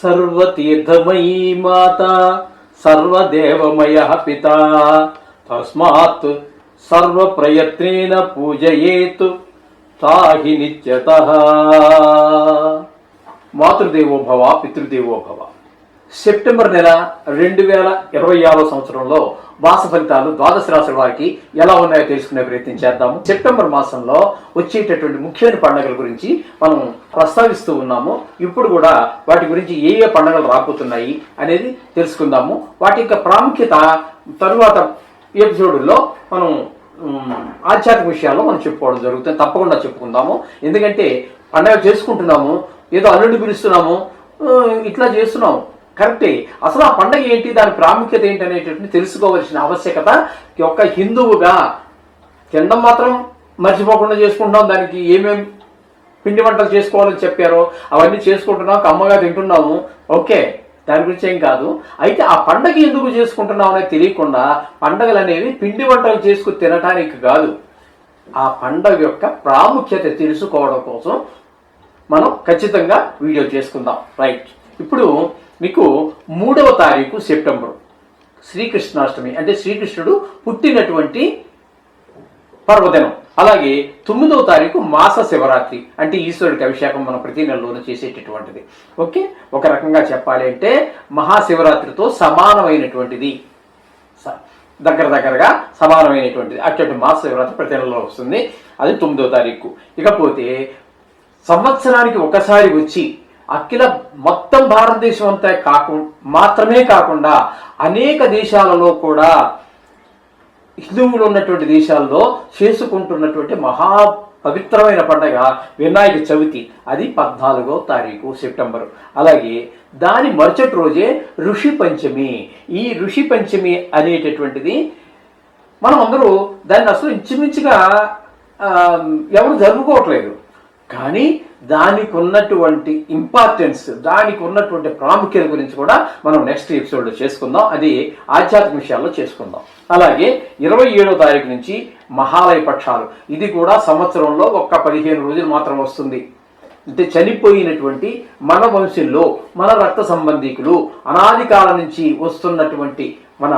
సర్వతీర్థమయీ మాత సర్వదేవమయ పిత తస్మాత్ సర్వప్రయత్నేన పూజయేత్ తాహి నిత్యతః. మాతృదేవో భవ పితృదేవో భవ. సెప్టెంబర్ నెల 2026 సంవత్సరంలో మాస ఫలితాలు ద్వాదశ రాశుల వారికి ఎలా ఉన్నాయో తెలుసుకునే ప్రయత్నం చేద్దాము. సెప్టెంబర్ మాసంలో వచ్చేటటువంటి ముఖ్యమైన పండుగల గురించి మనం ప్రస్తావిస్తూ ఉన్నాము. ఇప్పుడు కూడా వాటి గురించి ఏ ఏ పండుగలు రాబోతున్నాయి అనేది తెలుసుకుందాము. వాటి యొక్క ప్రాముఖ్యత తరువాత ఎపిసోడ్లో మనం ఆధ్యాత్మిక విషయాల్లో మనం చెప్పుకోవడం జరుగుతుంది. తప్పకుండా చెప్పుకుందాము. ఎందుకంటే పండుగ చేసుకుంటున్నాము, ఏదో అల్లుడిని పిలుస్తున్నాము, ఇట్లా చేస్తున్నాము, కరెక్టే. అసలు ఆ పండుగ ఏంటి, దాని ప్రాముఖ్యత ఏంటి అనేటటువంటి తెలుసుకోవాల్సిన ఆవశ్యకత ఒక హిందువుగా. తినడం మాత్రం మర్చిపోకుండా చేసుకుంటున్నాం. దానికి ఏమేమి పిండి వంటలు చేసుకోవాలని చెప్పారో అవన్నీ చేసుకుంటున్నాం, కమ్మగా తింటున్నాము, ఓకే, దాని గురించి ఏం కాదు. అయితే ఆ పండగ ఎందుకు చేసుకుంటున్నాం అనేది తెలియకుండా పండగలు అనేవి పిండి వంటలు చేసుకుని తినటానికి కాదు, ఆ పండగ యొక్క ప్రాముఖ్యత తెలుసుకోవడం కోసం మనం ఖచ్చితంగా వీడియో చేసుకుందాం. రైట్. ఇప్పుడు మీకు 3వ తారీఖు సెప్టెంబర్ శ్రీకృష్ణాష్టమి, అంటే శ్రీకృష్ణుడు పుట్టినటువంటి పర్వదినం. అలాగే 9వ తారీఖు మాస శివరాత్రి, అంటే ఈశ్వరుడికి అభిషేకం మనం ప్రతి నెలలోనూ చేసేటటువంటిది. ఓకే, ఒక రకంగా చెప్పాలి అంటే మహాశివరాత్రితో సమానమైనటువంటిది, దగ్గరగా సమానమైనటువంటిది. అటువంటి మాస శివరాత్రి ప్రతి నెలలో వస్తుంది. అది 9వ తారీఖు. ఇకపోతే సంవత్సరానికి ఒకసారి వచ్చి అఖిల మొత్తం భారతదేశం అంతా మాత్రమే కాకుండా అనేక దేశాలలో కూడా, హిందువులు ఉన్నటువంటి దేశాల్లో చేసుకుంటున్నటువంటి మహా పవిత్రమైన పండుగ వినాయక చవితి. అది 14వ తారీఖు సెప్టెంబర్. అలాగే దాని మరుసటి రోజే ఋషి పంచమి. ఈ ఋషి పంచమి అనేటటువంటిది మనం అందరూ దాన్ని అసలు ఇంచుమించుగా ఎవరు జరుపుకోవట్లేదు, కానీ దానికి ఉన్నటువంటి ఇంపార్టెన్స్, దానికి ఉన్నటువంటి ప్రాముఖ్యత గురించి కూడా మనం నెక్స్ట్ ఎపిసోడ్లో చేసుకుందాం. అది ఆధ్యాత్మిక విషయాల్లో చేసుకుందాం. అలాగే 27వ తారీఖు నుంచి మహాలయ పక్షాలు. ఇది కూడా సంవత్సరంలో ఒక్క 15 రోజులు మాత్రం వస్తుంది. అంటే చనిపోయినటువంటి మన వంశంలో మన రక్త సంబంధికులు అనాది కాలం నుంచి వస్తున్నటువంటి మన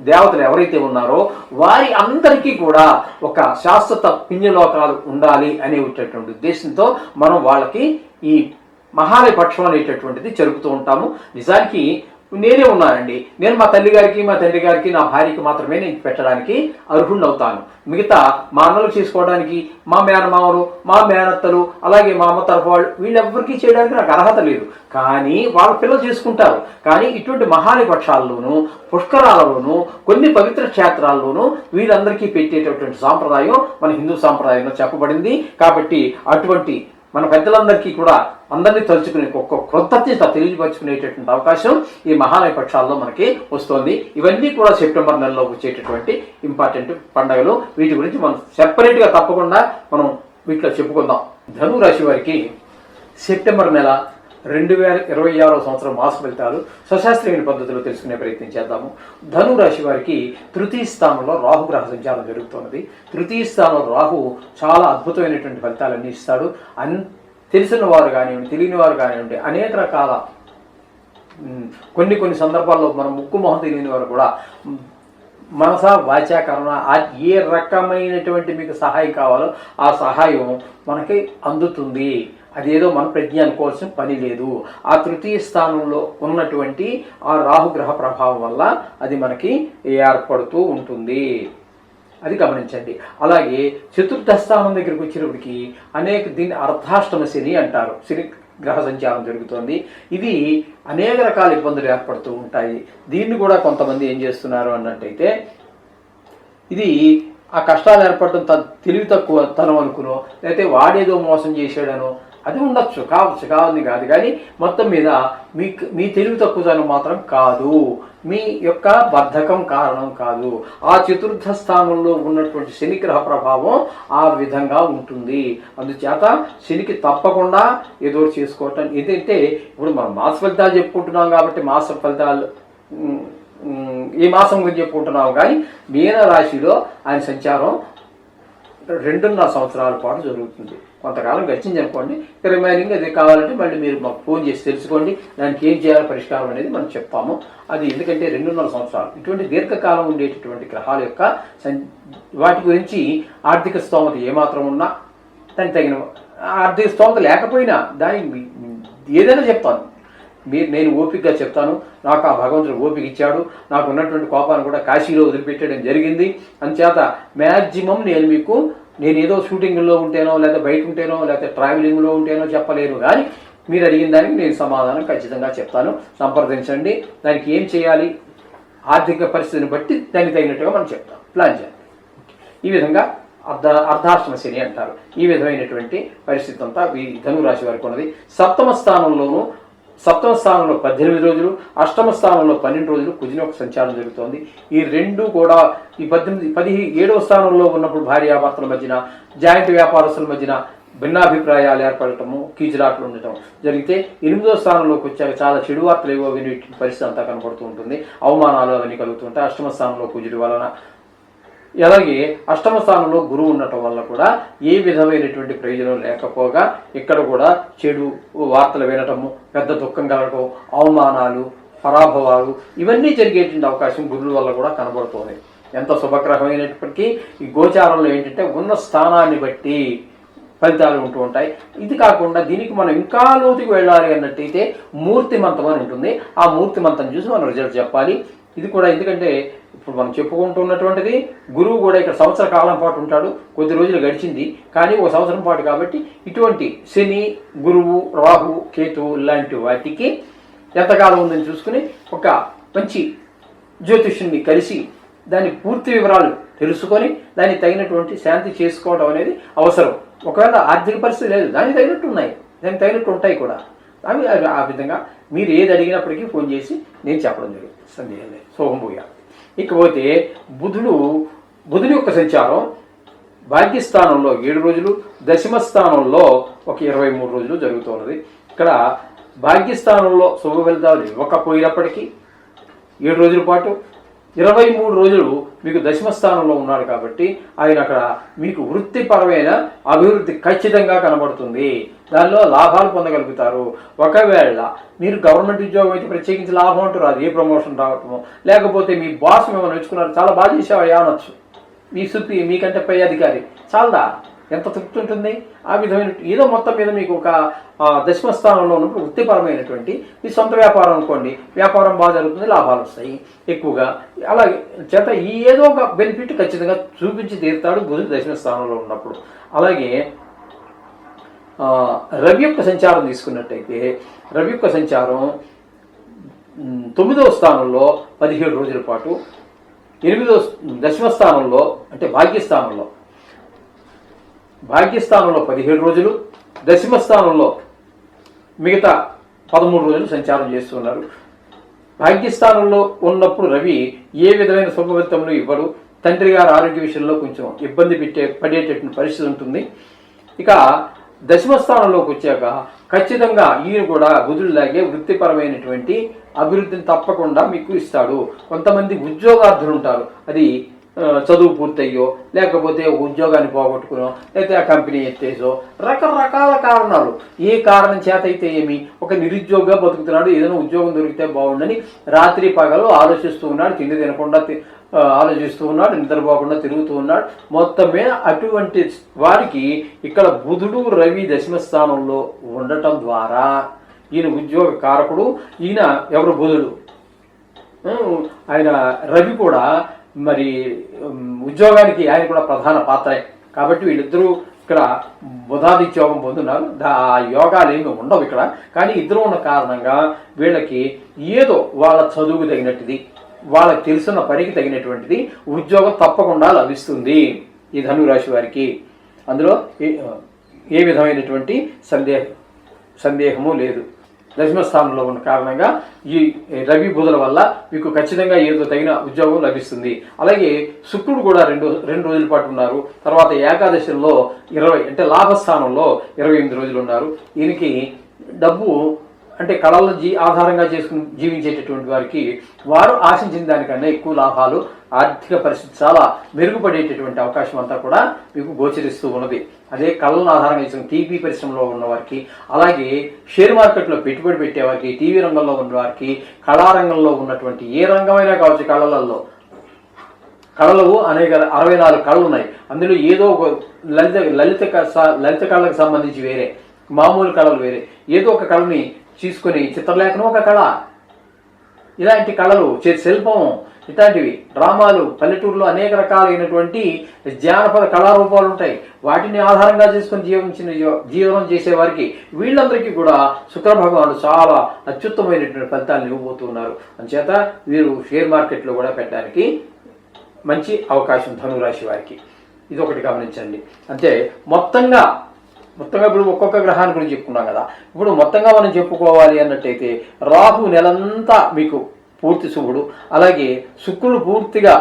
దేవతలు ఎవరైతే ఉన్నారో వారి అందరికీ కూడా ఒక శాశ్వత పుణ్యలోకాలు ఉండాలి అనేటటువంటి ఉద్దేశంతో మనం వాళ్ళకి ఈ మహాలయ పక్షం అనేటటువంటిది జరుపుతూ ఉంటాము. నిజానికి నేనే ఉన్నానండి, నేను మా తల్లి గారికి మా తండ్రి గారికి నా భార్యకి మాత్రమే నేను పెట్టడానికి అర్హుణ్ణి అవుతాను. మిగతా మా అన్నలు చేసుకోవడానికి, మా మేనమామలు, మా మేనత్తలు, అలాగే మా అమ్మ తరఫు వాళ్ళు, వీళ్ళెవ్వరికీ చేయడానికి నాకు అర్హత లేదు. కానీ వాళ్ళ పిల్లలు చేసుకుంటారు. కానీ ఇటువంటి మహాలయ పక్షాల్లోనూ పుష్కరాలలోనూ కొన్ని పవిత్ర క్షేత్రాల్లోనూ వీళ్ళందరికీ పెట్టేటటువంటి సాంప్రదాయం మన హిందూ సాంప్రదాయంలో చెప్పబడింది. కాబట్టి అటువంటి మన పెద్దలందరికీ కూడా అందరినీ తలుచుకునే ఒక కృతజ్ఞత తెలియపరుచుకునేటటువంటి అవకాశం ఈ మహాలయ పక్షాల్లో మనకి వస్తుంది. ఇవన్నీ కూడా సెప్టెంబర్ నెలలో వచ్చేటటువంటి ఇంపార్టెంట్ పండుగలు. వీటి గురించి మనం సెపరేట్గా తప్పకుండా మనం వీటిలో చెప్పుకుందాం. ధను రాశి వారికి సెప్టెంబర్ నెల 2026 సంవత్సరం మాస ఫలితాలు స్వశాస్త్రీయ పద్ధతిలో తెలుసుకునే ప్రయత్నం చేద్దాము. ధను రాశి వారికి 3వ స్థానంలో రాహుగ్రహ సంచారం జరుగుతున్నది. 3వ స్థానంలో రాహు చాలా అద్భుతమైనటువంటి ఫలితాలన్నీ ఇస్తాడు. తెలిసిన వారు కానివ్వండి, తెలియని వారు కానివ్వండి, అనేక రకాల కొన్ని సందర్భాల్లో మనం ముక్కు మొహం తెలియని వారు కూడా మనస వాచాకరణ ఏ రకమైనటువంటి మీకు సహాయం కావాలో ఆ సహాయం మనకి అందుతుంది. అదేదో మన ప్రజ్ఞ అనుకోవాల్సిన పని లేదు. ఆ 3వ స్థానంలో ఉన్నటువంటి ఆ రాహుగ్రహ ప్రభావం వల్ల అది మనకి ఏర్పడుతూ ఉంటుంది. అది గమనించండి. అలాగే 4వ స్థానం దగ్గరికి వచ్చినప్పటికీ దీన్ని అర్ధాష్టమ శని అంటారు. శని గ్రహ సంచారం జరుగుతుంది. ఇది అనేక రకాల ఇబ్బందులు ఏర్పడుతూ ఉంటాయి. దీన్ని కూడా కొంతమంది ఏం చేస్తున్నారు అన్నట్టయితే, ఇది ఆ కష్టాలు ఏర్పడటం తెలివి తక్కువ తనం అనుకునో, లేకపోతే వాడేదో మోసం చేసాడనో, అది ఉండొచ్చు, కావని కాదు. కానీ మొత్తం మీద మీ తెలివి తక్కువతనం మాత్రం కాదు, మీ యొక్క బద్ధకం కారణం కాదు. ఆ 4వ స్థానంలో ఉన్నటువంటి శనిగ్రహ ప్రభావం ఆ విధంగా ఉంటుంది. అందుచేత శనికి తప్పకుండా ఏదో చేసుకోవటం. ఏంటంటే ఇప్పుడు మనం మాస ఫలితాలు చెప్పుకుంటున్నాం కాబట్టి మాస ఫలితాలు ఈ మాసం గురించి చెప్పుకుంటున్నాం. కానీ మీన రాశిలో ఆయన సంచారం 2.5 సంవత్సరాల పాటు జరుగుతుంది. కొంతకాలం గడిచింది అనుకోండి, రిమైనింగ్ అది కావాలంటే మళ్ళీ మీరు మాకు ఫోన్ చేసి తెలుసుకోండి, దానికి ఏం చేయాలి పరిష్కారం అనేది మనం చెప్తాము. అది ఎందుకంటే 2.5 సంవత్సరాలు ఇటువంటి దీర్ఘకాలం ఉండేటటువంటి గ్రహాల యొక్క వాటి గురించి ఆర్థిక స్తోమత ఏమాత్రం ఉన్నా, దానికి తగిన ఆర్థిక స్తోమత లేకపోయినా దానికి ఏదైనా చెప్తాను. నేను ఓపికగా చెప్తాను. నాకు ఆ భగవంతుడు ఓపిక ఇచ్చాడు. నాకు ఉన్నటువంటి కోపాన్ని కూడా కాశీలో వదిలిపెట్టడం జరిగింది. అందుచేత మ్యాక్సిమం నేను ఏదో షూటింగ్లో ఉంటేనో, లేదా బయట ఉంటేనో, లేదా ట్రావెలింగ్లో ఉంటేనో చెప్పలేను. కానీ మీరు అడిగిన దానికి నేను సమాధానం ఖచ్చితంగా చెప్తాను. సంప్రదించండి. దానికి ఏం చేయాలి, ఆర్థిక పరిస్థితిని బట్టి దానికి తగినట్టుగా మనం చెప్తాం, ప్లాన్ చేయాలి. ఈ విధంగా అర్ధాష్టమ శని అంటారు. ఈ విధమైనటువంటి పరిస్థితి అంతా ఈ ధనురాశి వారికి ఉన్నది. సప్తమ స్థానంలో 18 రోజులు, అష్టమ స్థానంలో 12 రోజులు కుజుని యొక్క సంచారం జరుగుతోంది. ఈ రెండు కూడా ఈ 17వ స్థానంలో ఉన్నప్పుడు భార్యాభర్తల మధ్యన, జాయింట్ వ్యాపారస్తుల మధ్యన భిన్నాభిప్రాయాలు ఏర్పడటము, కీచులాట్లు ఉండటం జరిగితే 8వ స్థానంలోకి వచ్చాక చాలా చెడు వార్తలు ఏవో వినే పరిస్థితి అంతా కనబడుతూ ఉంటుంది. అవమానాలు అవన్నీ కలుగుతుంటాయి అష్టమ స్థానంలో కుజుడి వలన. అలాగే అష్టమ స్థానంలో గురువు ఉండటం వల్ల కూడా ఏ విధమైనటువంటి ప్రయోజనం లేకపోగా ఇక్కడ కూడా చెడు వార్తలు వినటము, పెద్ద దుఃఖం కలగటం, అవమానాలు, పరాభవాలు ఇవన్నీ జరిగేటువంటి అవకాశం గురువుల వల్ల కూడా కనబడుతుంది. ఎంత శుభగ్రహమైనప్పటికీ ఈ గోచారంలో ఏంటంటే ఉన్న స్థానాన్ని బట్టి ఫలితాలు ఉంటూ ఉంటాయి. ఇది కాకుండా దీనికి మనం ఇంకా లోతుకు వెళ్ళాలి అన్నట్టయితే మూర్తిమంతం అని ఉంటుంది. ఆ మూర్తిమంతం చూసి మనం రిజల్ట్ చెప్పాలి. ఇది కూడా ఎందుకంటే ఇప్పుడు మనం చెప్పుకుంటున్నటువంటిది గురువు కూడా ఇక్కడ సంవత్సర కాలం పాటు ఉంటాడు. కొద్ది రోజులు గడిచింది కానీ ఒక సంవత్సరం పాటు కాబట్టి ఇటువంటి శని, గురువు, రాహు, కేతు లాంటి వాటికి ఎంతకాలం ఉందని చూసుకుని ఒక మంచి జ్యోతిష్యుని కలిసి దాని పూర్తి వివరాలు తెలుసుకొని దానికి తగినటువంటి శాంతి చేసుకోవడం అనేది అవసరం. ఒకవేళ ఆర్థిక పరిస్థితి లేదు, దానికి తగినట్టు ఉన్నాయి, దానికి తగినట్టు ఉంటాయి కూడా. అవి ఆ విధంగా మీరు ఏది అడిగినప్పటికీ ఫోన్ చేసి నేను చెప్పడం జరుగుతుంది, సందేహం లేదు. శోభంభూయ. ఇకపోతే బుధుని యొక్క సంచారం భాగ్యస్థానంలో 7 రోజులు, దశమ స్థానంలో ఒక 23 రోజులు జరుగుతున్నది. ఇక్కడ భాగ్యస్థానంలో శుభ ఫలితాలు ఇవ్వకపోయినప్పటికీ 7 రోజుల పాటు 23 రోజులు మీకు దశమ స్థానంలో ఉన్నాడు కాబట్టి ఆయన అక్కడ మీకు వృత్తిపరమైన అభివృద్ధి ఖచ్చితంగా కనబడుతుంది. దానిలో లాభాలు పొందగలుగుతారు. ఒకవేళ మీరు గవర్నమెంట్ ఉద్యోగం అయితే ప్రత్యేకించి లాభం అంటూ రాదు, ఏ ప్రమోషన్ రావటము, లేకపోతే మీ బాస్ మిమ్మల్ని నేర్చుకున్నారు, చాలా బాగా చేసావా అనొచ్చు, మీ సుపి మీకంటే పై అధికారి, చాలదా, ఎంత తృప్తి ఉంటుంది. ఆ విధమైన ఏదో మొత్తం మీద మీకు ఒక దశమ స్థానంలో ఉన్నప్పుడు వృత్తిపరమైనటువంటి మీ సొంత వ్యాపారం అనుకోండి, వ్యాపారం బాగా జరుగుతుంది, లాభాలు వస్తాయి ఎక్కువగా. అలాగే చేత ఈ ఏదో ఒక బెనిఫిట్ ఖచ్చితంగా చూపించి తీరుతాడు బుధుడు దశమ స్థానంలో ఉన్నప్పుడు. అలాగే రవి యొక్క సంచారం తీసుకున్నట్టయితే రవి యొక్క సంచారం 9వ స్థానంలో 17 రోజుల పాటు, 8వ దశమ స్థానంలో అంటే భాగ్యస్థానంలో 17 రోజులు, దశమ స్థానంలో మిగతా 13 రోజులు సంచారం చేస్తున్నారు. భాగ్యస్థానంలో ఉన్నప్పుడు రవి ఏ విధమైన శుభఫలితములు ఇవ్వడు. తండ్రి గారి ఆరోగ్య విషయంలో కొంచెం ఇబ్బంది పడేటటువంటి పరిస్థితి ఉంటుంది. ఇక దశమ స్థానంలోకి వచ్చాక ఖచ్చితంగా ఈయన కూడా బుధుడిలాగే వృత్తిపరమైనటువంటి అభివృద్ధిని తప్పకుండా మీకు ఇస్తాడు. కొంతమంది ఉద్యోగార్థులు ఉంటారు, అది చదువు పూర్తయ్యో లేకపోతే ఉద్యోగాన్ని పోగొట్టుకునో లేకపోతే ఆ కంపెనీ ఎత్తేసో రకరకాల కారణాలు, ఏ కారణం చేత అయితే ఏమి ఒక నిరుద్యోగిగా బతుకుతున్నాడు, ఏదైనా ఉద్యోగం దొరికితే బాగుండని రాత్రి పగలు ఆలోచిస్తూ ఉన్నాడు, తిండి తినకుండా ఆలోచిస్తూ ఉన్నాడు, నిద్రపోకుండా తిరుగుతూ ఉన్నాడు. మొత్తం మీద అటువంటి వారికి ఇక్కడ బుధుడు రవి దశమ స్థానంలో ఉండటం ద్వారా ఈయన ఉద్యోగ కారకుడు. ఈయన ఎవరు బుధుడు, ఆయన రవి కూడా మరి ఉద్యోగానికి ఆయన కూడా ప్రధాన పాత్రే కాబట్టి వీళ్ళిద్దరూ ఇక్కడ బుధాదిత్యోగం పొందున్నారు. ఆ యోగాలు ఏమి ఉండవు ఇక్కడ, కానీ ఇద్దరు ఉన్న కారణంగా వీళ్ళకి ఏదో వాళ్ళ చదువుకు తగినట్టుది, వాళ్ళకి తెలిసిన పనికి తగినటువంటిది ఉద్యోగం తప్పకుండా లభిస్తుంది ఈ ధనురాశి వారికి. అందులో ఏ విధమైనటువంటి సందేహము లేదు. దశమ స్థానంలో ఉన్న కారణంగా ఈ రవి బుధుల వల్ల మీకు ఖచ్చితంగా ఏదో తగిన ఉద్యోగం లభిస్తుంది. అలాగే శుక్రుడు కూడా రెండు రోజుల పాటు ఉన్నారు. తర్వాత ఏకాదశిలో 20 అంటే లాభస్థానంలో 28 రోజులు ఉన్నారు. ఈయనకి డబ్బు అంటే కళలను ఆధారంగా చేసుకుని జీవించేటటువంటి వారికి వారు ఆశించిన దానికన్నా ఎక్కువ లాభాలు, ఆర్థిక పరిస్థితి చాలా మెరుగుపడేటటువంటి అవకాశం అంతా కూడా మీకు గోచరిస్తూ ఉన్నది. అదే కళలను ఆధారంగా చేసుకుని టీవీ పరిశ్రమలో ఉన్న వారికి, అలాగే షేర్ మార్కెట్లో పెట్టుబడి పెట్టేవారికి, టీవీ రంగంలో ఉన్న వారికి, కళారంగంలో ఉన్నటువంటి ఏ రంగమైనా కావచ్చు, కళలు అనేక 64 కళలు ఉన్నాయి. అందులో ఏదో ఒక లలిత కళలకు సంబంధించి వేరే, మామూలు కళలు వేరే, ఏదో ఒక కళని తీసుకొని చిత్రలేఖనం ఒక కళ, ఇలాంటి కళలు, శిల్పం, ఇట్లాంటివి, డ్రామాలు, పల్లెటూరులో అనేక రకాలైనటువంటి జానపద కళారూపాలు ఉంటాయి. వాటిని ఆధారంగా చేసుకుని జీవనం చేసేవారికి వీళ్ళందరికీ కూడా శుక్ర భగవానుడు చాలా అత్యుత్తమైనటువంటి ఫలితాలను ఇవ్వబోతున్నారు. అందుచేత వీరు షేర్ మార్కెట్లో కూడా పెట్టడానికి మంచి అవకాశం ధనురాశి వారికి. ఇది ఒకటి గమనించండి. అంటే మొత్తంగా ఇప్పుడు ఒక్కొక్క గ్రహాన్ని గురించి చెప్పుకున్నాం కదా. ఇప్పుడు మొత్తంగా మనం చెప్పుకోవాలి అన్నట్టయితే రాహు నెలంతా మీకు పూర్తి శుభుడు, అలాగే శుక్రుడు పూర్తిగా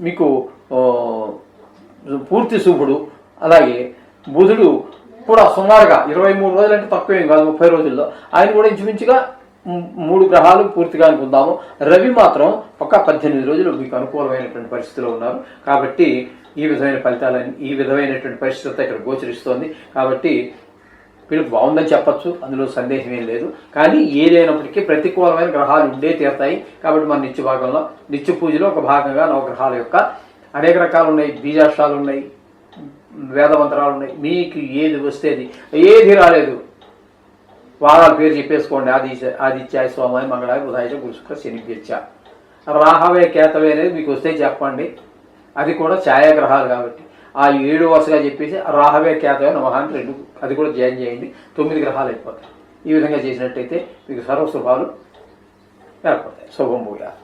మీకు పూర్తి శుభుడు, అలాగే బుధుడు కూడా సుమారుగా 23 రోజులు అంటే తక్కువేం కాదు, 30 రోజుల్లో ఆయన కూడా ఇంచుమించుగా 3 గ్రహాలు పూర్తిగా అనుకుందాము. రవి మాత్రం ఒక 18 రోజులు మీకు అనుకూలమైనటువంటి పరిస్థితిలో ఉన్నారు. కాబట్టి ఈ విధమైనటువంటి పరిస్థితి ఇక్కడ గోచరిస్తోంది. కాబట్టి వీళ్ళకి బాగుందని చెప్పచ్చు, అందులో సందేహం ఏం లేదు. కానీ ఏదైనప్పటికీ ప్రతికూలమైన గ్రహాలు ఉండే తీరుతాయి. కాబట్టి మన నిత్య పూజలో ఒక భాగంగా నవగ్రహాల యొక్క అనేక రకాలు ఉన్నాయి, బీజాక్షాలు ఉన్నాయి, వేదమంత్రాలు ఉన్నాయి. మీకు ఏది వస్తేది, ఏది రాలేదు వారాల పేరు చెప్పేసుకోండి. ఆదిత్యాయ, సోమాయ, మంగళాయ, బుధాయ, గురు, శుక్ర, శని, గెచ్చ, రాహవే, కేతవే అనేది మీకు వస్తే చెప్పండి. అది కూడా ఛాయాగ్రహాలు కాబట్టి ఆ 7 వరుసగా చెప్పేసి రాహవే, కేతవే, నమః అని 2 అది కూడా జాయిన్ చేయండి. 9 గ్రహాలు అయిపోతాయి. ఈ విధంగా చేసినట్టయితే మీకు సర్వశుభాలు ఏర్పడతాయి. శుభం భూయాత్.